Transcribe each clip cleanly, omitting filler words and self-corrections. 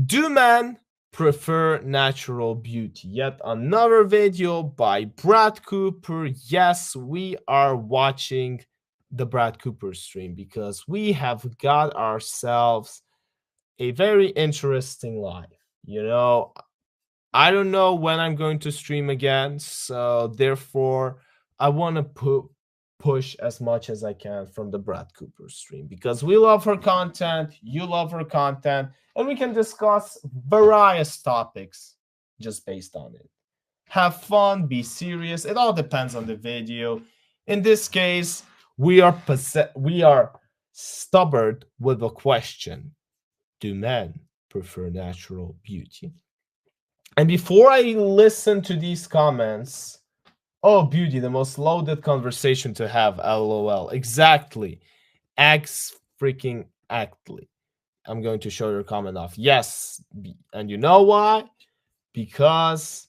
Do men prefer natural beauty? Yet another video by Brad Cooper. Yes, we are watching the Brad Cooper stream because we have got ourselves a very interesting life. You know, I don't know when I'm going to stream again, so therefore I want to push as much as I can from the Brad Cooper stream because we love her content, you love her content, and we can discuss various topics just based on it. Have fun, be serious. It all depends on the video. In this case, we are stubborn with a question: do men prefer natural beauty? And before I listen to these comments, oh, beauty, the most loaded conversation to have, lol. Exactly. X freaking actly. I'm going to show your comment off. Yes. And you know why? Because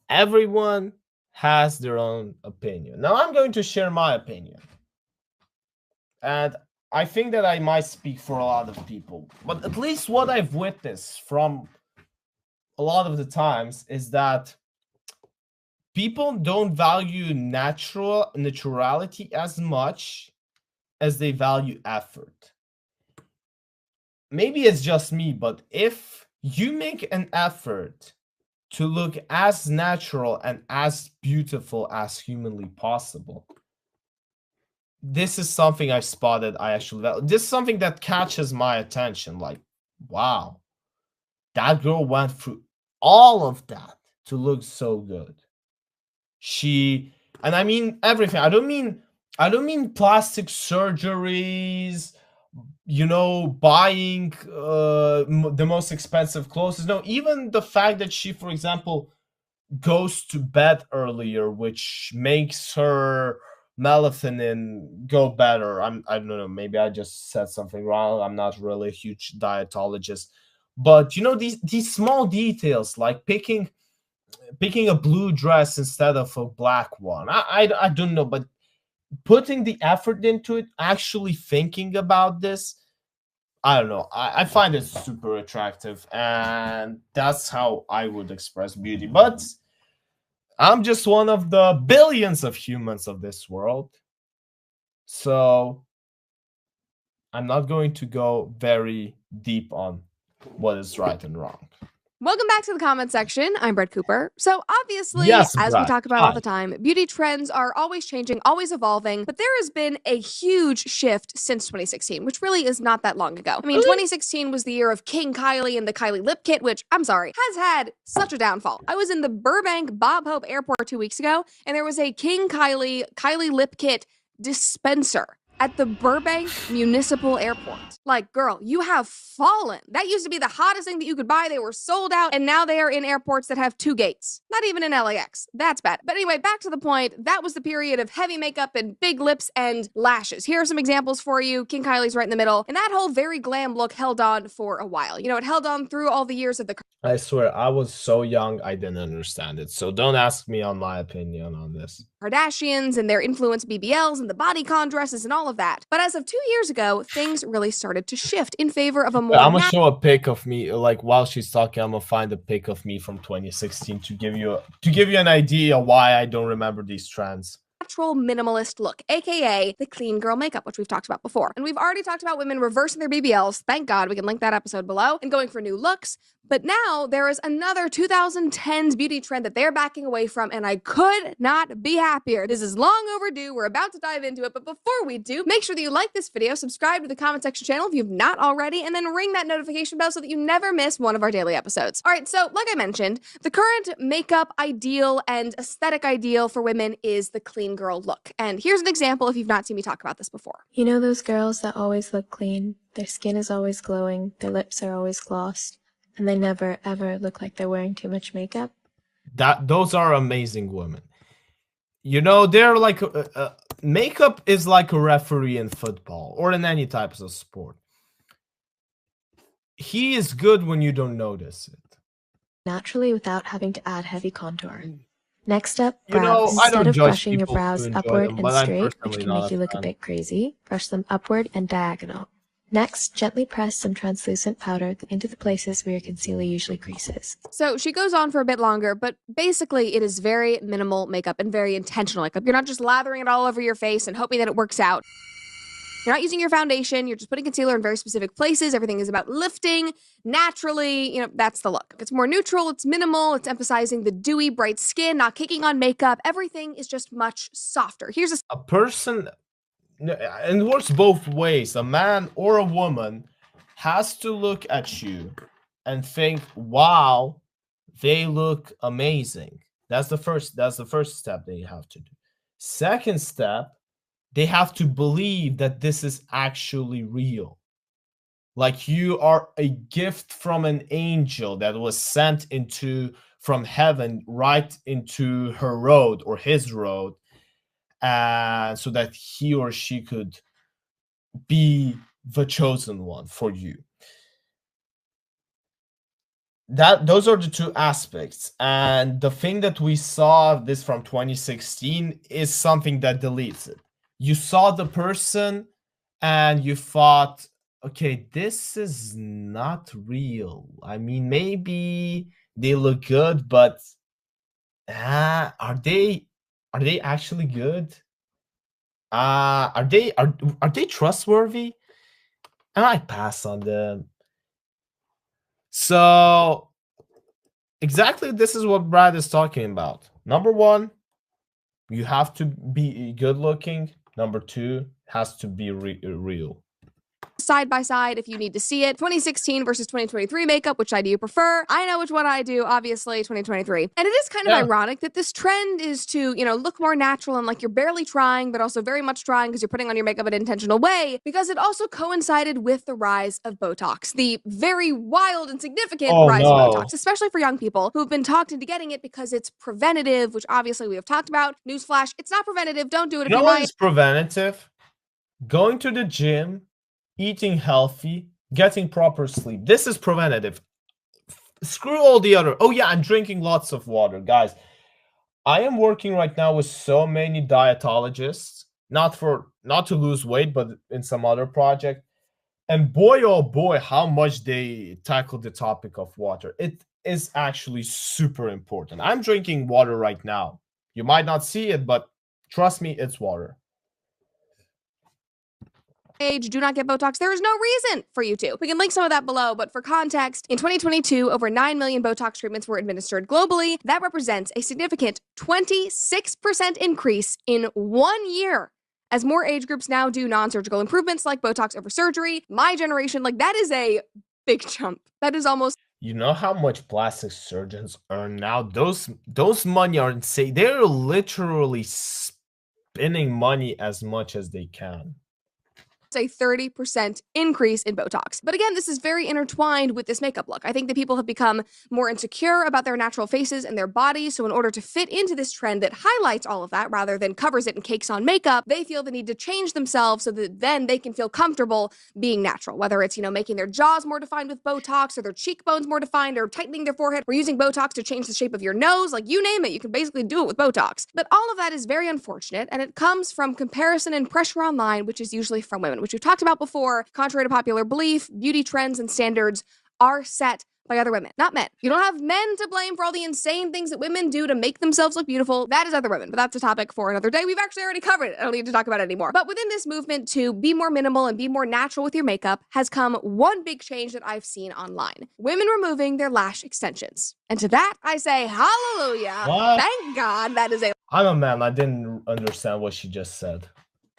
everyone has their own opinion. Now I'm going to share my opinion. And I think that I might speak for a lot of people. But at least what I've witnessed from a lot of the times is that people don't value naturality as much as they value effort. Maybe it's just me, but if you make an effort to look as natural and as beautiful as humanly possible, this is something I've spotted. I actually value. This is something that catches my attention. Like, wow, that girl went through all of that to look so good. And I mean everything. I don't mean plastic surgeries, buying the most expensive clothes. No, even the fact that she, for example, goes to bed earlier, which makes her melatonin go better. I don't know, maybe I just said something wrong. I'm not really a huge dietologist, but these small details, like picking a blue dress instead of a black one. I don't know, but putting the effort into it, actually thinking about this, I don't know. I find it super attractive, and that's how I would express beauty. But I'm just one of the billions of humans of this world, so I'm not going to go very deep on what is right and wrong. Welcome back to the comment section. I'm Brett Cooper. So obviously, Yes, as we Brad. talk about all the time, beauty trends are always changing, always evolving, but there has been a huge shift since 2016, which really is not that long ago. I mean, 2016 was the year of King Kylie and the Kylie Lip Kit, which, I'm sorry, has had such a downfall. I was in the Burbank Bob Hope Airport 2 weeks ago, and there was a King Kylie Lip Kit dispenser at the Burbank Municipal Airport. Like, girl, you have fallen. That used to be the hottest thing that you could buy. They were sold out, and now they are in airports that have 2 gates. Not even in LAX. That's bad. But anyway, back to the point. That was the period of heavy makeup and big lips and lashes. Here are some examples for you. King Kylie's right in the middle. And that whole very glam look held on for a while. It held on through all the years of the... I swear, I was so young, I didn't understand it. So don't ask me on my opinion on this. Kardashians and their influenced BBLs and the bodycon dresses and all of that. But as of 2 years ago, things really started to shift in favor of a more... I'm gonna show a pic of me, like while she's talking. I'm gonna find a pic of me from 2016 to give you an idea why I don't remember these trends. Natural minimalist look, aka the clean girl makeup, which we've talked about before. And we've already talked about women reversing their BBLs. Thank God, we can link that episode below, and going for new looks. But now there is another 2010s beauty trend that they're backing away from, and I could not be happier. This is long overdue. We're about to dive into it, but before we do, make sure that you like this video, subscribe to the comment section channel if you've not already, and then ring that notification bell so that you never miss one of our daily episodes. All right, so like I mentioned, the current makeup ideal and aesthetic ideal for women is the clean girl look. And here's an example if you've not seen me talk about this before. You know those girls that always look clean? Their skin is always glowing, their lips are always glossed, and they never ever look like they're wearing too much makeup? Those are amazing women. They're like makeup is like a referee in football or in any types of sport. He is good when you don't notice it. Naturally, without having to add heavy contour. Next up, brows. Instead of brushing your brows upward and straight, which can make you look a bit crazy, brush them upward and diagonal. Next, gently press some translucent powder into the places where your concealer usually creases. So she goes on for a bit longer, but basically it is very minimal makeup and very intentional makeup. You're not just lathering it all over your face and hoping that it works out. You're not using your foundation. You're just putting concealer in very specific places. Everything is about lifting naturally. That's the look. It's more neutral. It's minimal. It's emphasizing the dewy, bright skin, not caking on makeup. Everything is just much softer. Here's a person, and it works both ways. A man or a woman has to look at you and think, wow, they look amazing. That's the first step they have to do. Second step, they have to believe that this is actually real. Like you are a gift from an angel that was sent from heaven right into her road or his road, so that he or she could be the chosen one for you. Those are the two aspects. And the thing that we saw this from 2016 is something that deletes it. You saw the person and you thought, okay, this is not real. I mean, maybe they look good, but are they actually good? Are they trustworthy? And I pass on them. So exactly this is what Brad is talking about. Number one, you have to be good looking. Number two, has to be real. side by side if you need to see it. 2016 versus 2023 makeup, which side do you prefer? I know which one I do, obviously, 2023. And it is kind of ironic that this trend is to, look more natural and like you're barely trying, but also very much trying because you're putting on your makeup in an intentional way, because it also coincided with the rise of Botox, the very wild and significant rise of Botox, especially for young people who've been talked into getting it because it's preventative, which obviously we have talked about. Newsflash, it's not preventative. Don't do it if you might. It's preventative. Going to the gym, eating healthy, getting proper sleep. This is preventative. Screw all the other. Oh yeah, I'm drinking lots of water, guys. I am working right now with so many dietologists, not to lose weight, but in some other project. And boy, oh boy, how much they tackle the topic of water. It is actually super important. I'm drinking water right now. You might not see it, but trust me, it's water. Age, do not get Botox. There is no reason for you to. We can link some of that below, but for context, in 2022, over 9 million Botox treatments were administered globally. That represents a significant 26% increase in 1 year. As more age groups now do non-surgical improvements like Botox over surgery, my generation, that is a big jump. That is almost... You know how much plastic surgeons earn now? Those money are insane. They're literally spending money as much as they can. A 30% increase in Botox. But again, this is very intertwined with this makeup look. I think that people have become more insecure about their natural faces and their bodies, so in order to fit into this trend that highlights all of that rather than covers it and cakes on makeup, they feel the need to change themselves so that then they can feel comfortable being natural. Whether it's, making their jaws more defined with Botox, or their cheekbones more defined, or tightening their forehead, or using Botox to change the shape of your nose, you name it, you can basically do it with Botox. But all of that is very unfortunate, and it comes from comparison and pressure online, which is usually from women, which we've talked about before. Contrary to popular belief, beauty trends and standards are set by other women, not men. You don't have men to blame for all the insane things that women do to make themselves look beautiful. That is other women, but that's a topic for another day. We've actually already covered it. I don't need to talk about it anymore. But within this movement to be more minimal and be more natural with your makeup has come one big change that I've seen online. Women removing their lash extensions. And to that, I say hallelujah. What? Thank God that is I'm a man. I didn't understand what she just said.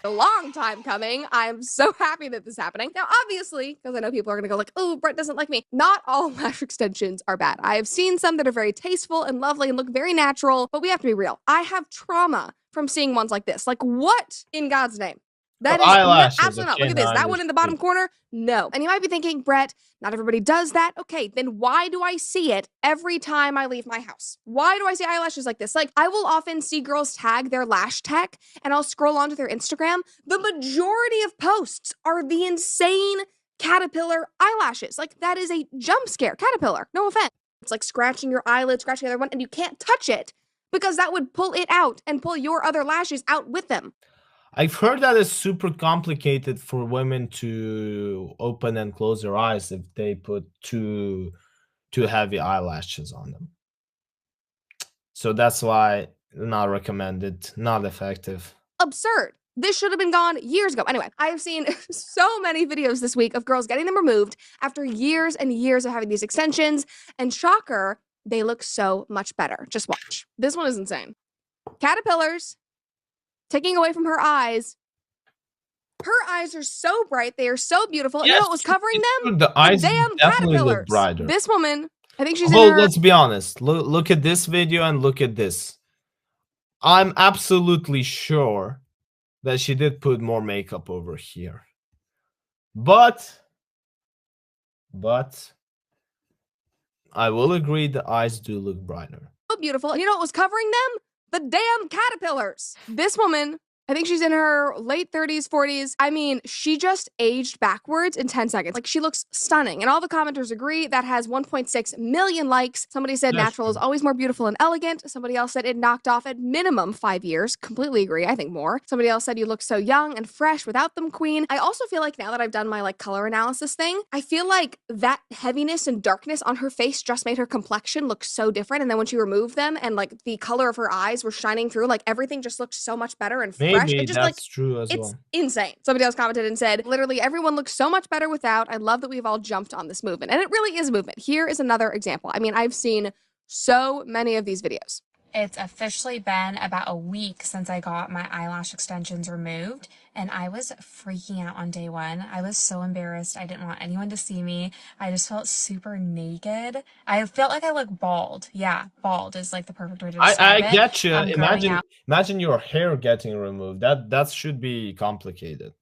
A long time coming. I'm so happy that this is happening. Now, obviously, because I know people are going to go oh, Brett doesn't like me. Not all lash extensions are bad. I have seen some that are very tasteful and lovely and look very natural, but we have to be real. I have trauma from seeing ones like this. What in God's name? That is eyelashes. Absolutely not. Look at this. That one in the bottom corner? No. And you might be thinking, Brett, not everybody does that. Okay, then why do I see it every time I leave my house? Why do I see eyelashes like this? I will often see girls tag their lash tech, and I'll scroll onto their Instagram. The majority of posts are the insane caterpillar eyelashes. That is a jump scare. Caterpillar. No offense. It's scratching your eyelid, scratching the other one, and you can't touch it because that would pull it out and pull your other lashes out with them. I've heard that it's super complicated for women to open and close their eyes if they put too heavy eyelashes on them. So that's why not recommended, not effective. Absurd. This should have been gone years ago. Anyway, I have seen so many videos this week of girls getting them removed after years and years of having these extensions, and shocker, they look so much better. Just watch. This one is insane. Caterpillars taking away from her eyes. Her eyes are so bright. They are so beautiful. And you know what was covering them? The eyes damn definitely look caterpillars. brighter. This woman, I think she's Well, in her... let's be honest. Look at this video and look at this. I'm absolutely sure that she did put more makeup over here. But I will agree the eyes do look brighter. So beautiful. And you know what was covering them? The damn caterpillars. This woman, I think she's in her late 30s, 40s. I mean, she just aged backwards in 10 seconds. Like, she looks stunning. And all the commenters agree. That has 1.6 million likes. Somebody said natural is always more beautiful and elegant. Somebody else said it knocked off at minimum 5 years. Completely agree. I think more. Somebody else said you look so young and fresh without them, queen. I also feel like now that I've done my like color analysis thing, I feel like that heaviness and darkness on her face just made her complexion look so different. And then when she removed them and like the color of her eyes were shining through, like everything just looked so much better and fresh. Maybe It just, that's like, true as it's well. insane. Somebody else commented and said, literally everyone looks so much better without. I love that we've all jumped on this movement. And it really is a movement. Here is another example. I mean, I've seen so many of these videos. It's officially been about a week since I got my eyelash extensions removed, and I was freaking out on day one. I was so embarrassed. I didn't want anyone to see me. I just felt super naked. I felt like I look bald. Yeah, bald is like the perfect way to describe it. I get you. Imagine your hair getting removed. That should be complicated.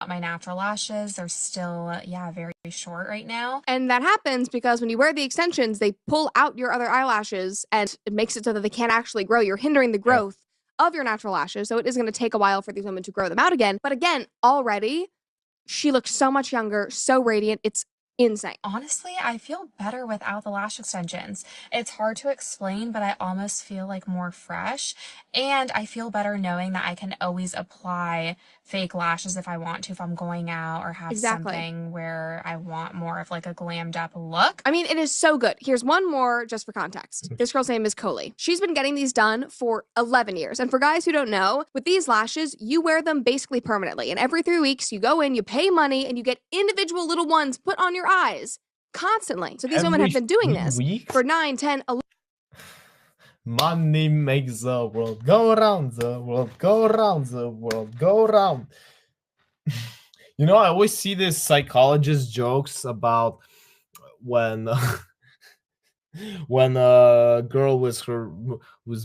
My natural lashes, they're still, very short right now. And that happens because when you wear the extensions, they pull out your other eyelashes and it makes it so that they can't actually grow. You're hindering the growth of your natural lashes. So it is going to take a while for these women to grow them out again. But again, already, she looks so much younger, so radiant. It's insane. Honestly, I feel better without the lash extensions. It's hard to explain, but I almost feel like more fresh. And I feel better knowing that I can always apply fake lashes if I want to, if I'm going out or have something where I want more of like a glammed up look. I mean, it is so good. Here's one more just for context. This girl's name is Coley. She's been getting these done for 11 years. And for guys who don't know, with these lashes, you wear them basically permanently. And every 3 weeks, you go in, you pay money, and you get individual little ones put on your eyes constantly. So these women have been doing this for 9, 10, 11. Money makes the world go around, the world go around, the world go around. You know, I always see this psychologist jokes about when when a girl with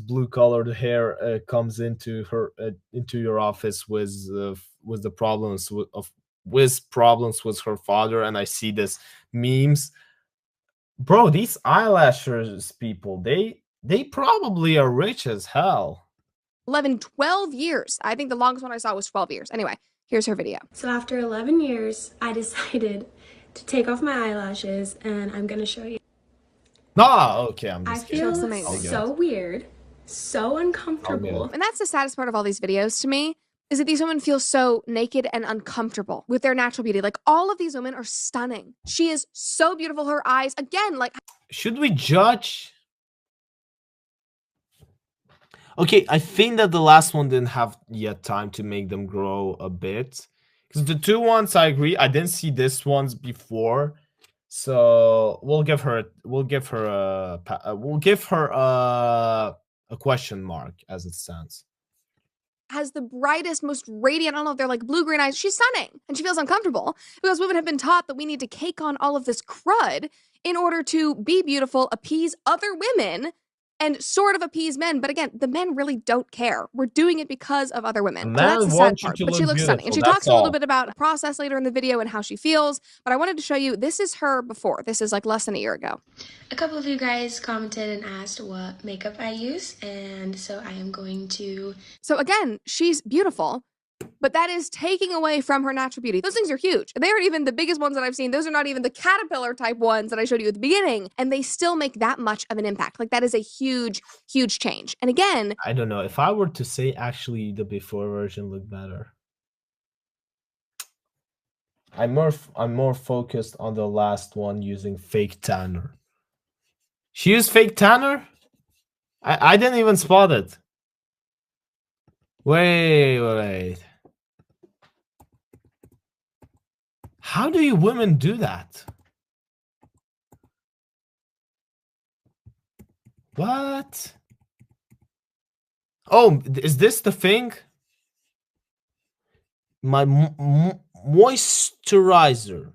blue colored hair comes into your office with the problems with problems with her father, and I see this memes. Bro, these eyelashes people, they probably are rich as hell. 11, 12 years. I think the longest one I saw was 12 years. Anyway, here's her video. So after 11 years, I decided to take off my eyelashes, and I'm gonna show you. Okay, I'm just kidding. I feel so weird, so uncomfortable. And that's the saddest part of all these videos to me, is that these women feel so naked and uncomfortable with their natural beauty. Like, all of these women are stunning. She is so beautiful. Her eyes, again, like... Should we judge? Okay, I think that the last one didn't have yet time to make them grow a bit. Because the two ones, I agree. I didn't see this ones before. So we'll give her a question mark as it stands. Has the brightest, most radiant, I don't know if they're like blue-green eyes. She's stunning, and she feels uncomfortable because women have been taught that we need to cake on all of this crud in order to be beautiful, appease other women, and sort of appease men. But again, the men really don't care. We're doing it because of other women. So that's the sad part. But she looks stunning. And she talks a little bit about the process later in the video and how she feels. But I wanted to show you, this is her before. This is like less than a year ago. A couple of you guys commented and asked what makeup I use, and so I am going to... So again, she's beautiful. but that is taking away from her natural beauty. Those things are huge. They aren't even the biggest ones that I've seen. Those are not even the caterpillar type ones that I showed you at the beginning. And they still make that much of an impact. Like that is a huge, huge change. And again, I don't know. If I were to say actually the before version looked better. I'm more focused on the last one using fake tanner. She used fake tanner? I didn't even spot it. Wait. How do you women do that? What? Oh, is this the thing? My moisturizer.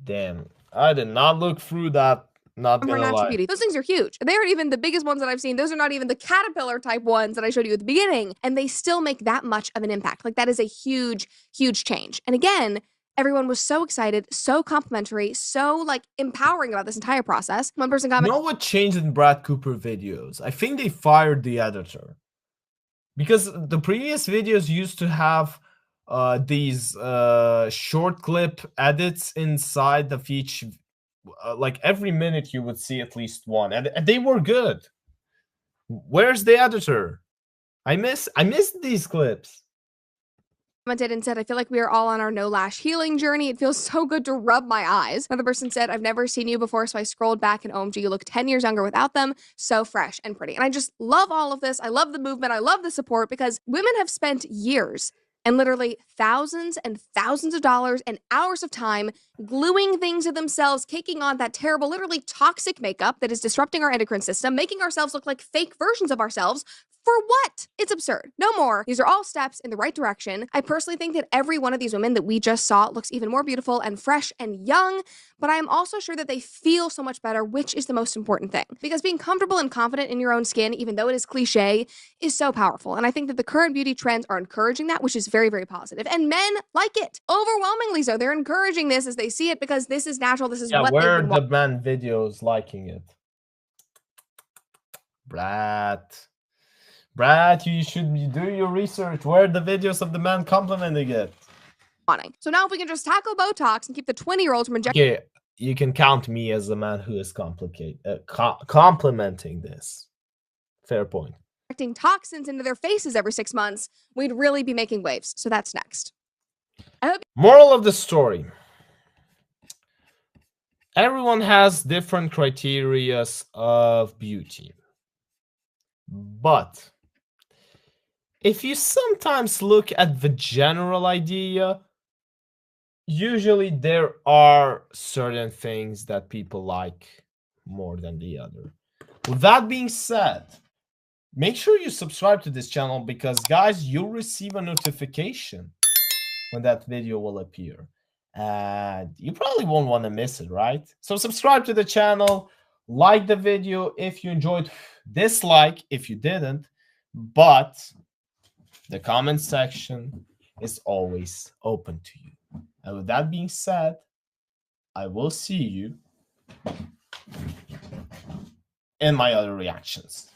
Damn, I did not look through that. Not from her gonna natural lie. beauty. Those things are huge. They aren't even the biggest ones that I've seen. Those are not even the caterpillar type ones that I showed you at the beginning. And they still make that much of an impact. Like that is a huge, huge change. And again, everyone was so excited, so complimentary, so like empowering about this entire process. One person You commented, know what changed in Brad Cooper videos? I think they fired the editor. Because the previous videos used to have these short clip edits inside of each, like every minute you would see at least one, and they were good. Where's the editor? I missed these clips. and said, I feel like we are all on our no lash healing journey. It feels so good to rub my eyes. Another person said, I've never seen you before, so I scrolled back and OMG, you look 10 years younger without them. So fresh and pretty. And I just love all of this. I love the movement. I love the support because women have spent years and literally thousands and thousands of dollars and hours of time gluing things to themselves, caking on that terrible, literally toxic makeup that is disrupting our endocrine system, making ourselves look like fake versions of ourselves. For what? It's absurd. No more. These are all steps in the right direction. I personally think that every one of these women that we just saw looks even more beautiful and fresh and young, but I am also sure that they feel so much better, which is the most important thing. Because being comfortable and confident in your own skin, even though it is cliche, is so powerful. And I think that the current beauty trends are encouraging that, which is very, very positive. And men like it. Overwhelmingly so. They're encouraging this as they see it because this is natural. This is Yeah, what where they've been are the man videos liking it? Brad, you should do your research. Where are the videos of the man complimenting it? wanting. So now if we can just tackle Botox and keep the 20-year-olds from injecting Okay, you can count me as the man who is complimenting this. Fair point. toxins into their faces every 6 months, we'd really be making waves. So that's next. I hope Moral of the story. Everyone has different criteria of beauty. But if you sometimes look at the general idea, usually there are certain things that people like more than the other. With that being said, make sure you subscribe to this channel because, guys, you'll receive a notification when that video will appear. And you probably won't want to miss it, right? So subscribe to the channel, like the video if you enjoyed, dislike if you didn't, but the comment section is always open to you. And with that being said, I will see you in my other reactions.